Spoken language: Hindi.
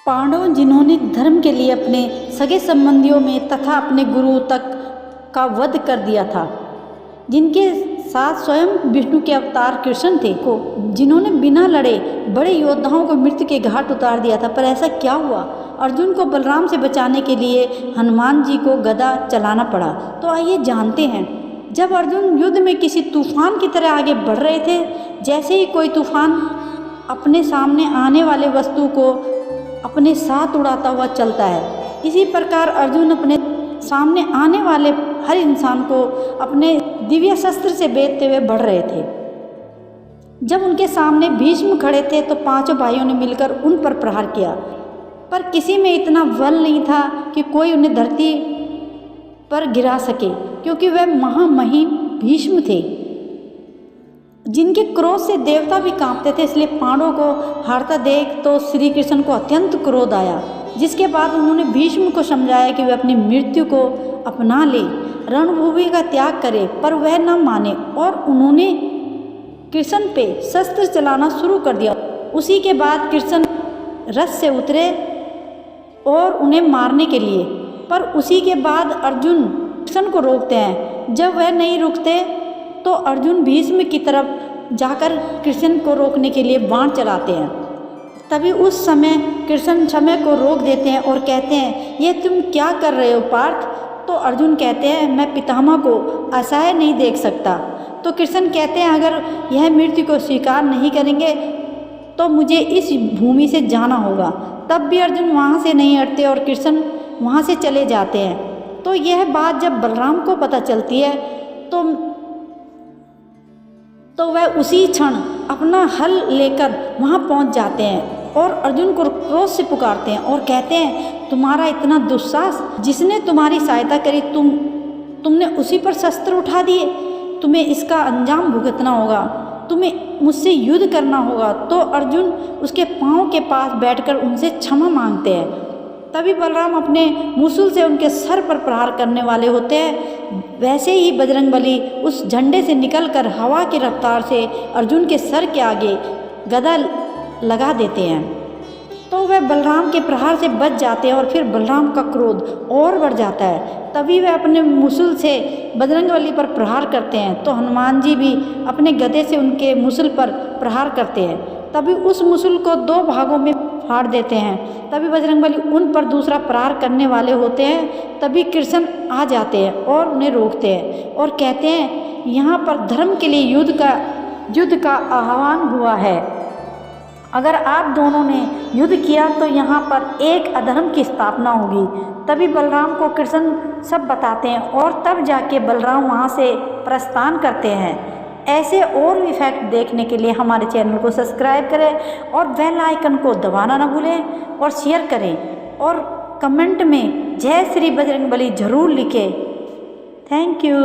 पांडव जिन्होंने धर्म के लिए अपने सगे संबंधियों में तथा अपने गुरु तक का वध कर दिया था, जिनके साथ स्वयं विष्णु के अवतार कृष्ण थे, को जिन्होंने बिना लड़े बड़े योद्धाओं को मृत्यु के घाट उतार दिया था। पर ऐसा क्या हुआ? अर्जुन को बलराम से बचाने के लिए हनुमान जी को गदा चलाना पड़ा। तो आइए जानते हैं। जब अर्जुन युद्ध में किसी तूफान की तरह आगे बढ़ रहे थे, जैसे ही कोई तूफान अपने सामने आने वाले वस्तु को अपने साथ उड़ाता हुआ चलता है, इसी प्रकार अर्जुन अपने सामने आने वाले हर इंसान को अपने दिव्य शस्त्र से बेधते हुए बढ़ रहे थे। जब उनके सामने भीष्म खड़े थे तो पांचों भाइयों ने मिलकर उन पर प्रहार किया, पर किसी में इतना बल नहीं था कि कोई उन्हें धरती पर गिरा सके, क्योंकि वह महामहिम भीष्म थे, जिनके क्रोध से देवता भी कांपते थे। इसलिए पांडवों को हारता देख तो श्री कृष्ण को अत्यंत क्रोध आया, जिसके बाद उन्होंने भीष्म को समझाया कि वे अपनी मृत्यु को अपना ले, रणभूमि का त्याग करे, पर वह न माने और उन्होंने कृष्ण पे शस्त्र चलाना शुरू कर दिया। उसी के बाद कृष्ण रथ से उतरे और उन्हें मारने के लिए, पर उसी के बाद अर्जुन कृष्ण को रोकते हैं। जब वह नहीं रुकते तो अर्जुन भीष्म की तरफ जाकर कृष्ण को रोकने के लिए बाण चलाते हैं। तभी उस समय कृष्ण समय को रोक देते हैं और कहते हैं, ये तुम क्या कर रहे हो पार्थ? तो अर्जुन कहते हैं, मैं पितामह को असहाय नहीं देख सकता। तो कृष्ण कहते हैं, अगर यह मृत्यु को स्वीकार नहीं करेंगे तो मुझे इस भूमि से जाना होगा। तब भी अर्जुन वहाँ से नहीं हटते और कृष्ण वहाँ से चले जाते हैं। तो यह बात जब बलराम को पता चलती है तो वह उसी क्षण अपना हल लेकर वहाँ पहुँच जाते हैं और अर्जुन को क्रोध से पुकारते हैं और कहते हैं, तुम्हारा इतना दुस्साहस, जिसने तुम्हारी सहायता करी तुमने उसी पर शस्त्र उठा दिए, तुम्हें इसका अंजाम भुगतना होगा, तुम्हें मुझसे युद्ध करना होगा। तो अर्जुन उसके पाँव के पास बैठकर उनसे क्षमा मांगते हैं। तभी बलराम अपने मूसल से उनके सर पर प्रहार करने वाले होते हैं। वैसे ही बजरंगबली उस झंडे से निकलकर हवा की रफ्तार से अर्जुन के सर के आगे गदा लगा देते हैं। तो वह बलराम के प्रहार से बच जाते हैं और फिर बलराम का क्रोध और बढ़ जाता है। तभी वह अपने मूसल से बजरंगबली पर प्रहार करते हैं। तो हनुमान जी भी अपने गदे से उनके मूसल पर प्रहार करते हैं। तभी उस मूसल को दो भागों में फाड़ देते हैं। तभी बजरंगबली उन पर दूसरा प्रहार करने वाले होते हैं। तभी कृष्ण आ जाते हैं और उन्हें रोकते हैं और कहते हैं, यहाँ पर धर्म के लिए युद्ध का आह्वान हुआ है। अगर आप दोनों ने युद्ध किया तो यहाँ पर एक अधर्म की स्थापना होगी। तभी बलराम को कृष्ण सब बताते हैं और तब जाके बलराम वहाँ से प्रस्थान करते हैं। ऐसे और भी फैक्ट देखने के लिए हमारे चैनल को सब्सक्राइब करें और बेल आइकन को दबाना ना भूलें और शेयर करें और कमेंट में जय श्री बजरंगबली जरूर लिखें। Thank you.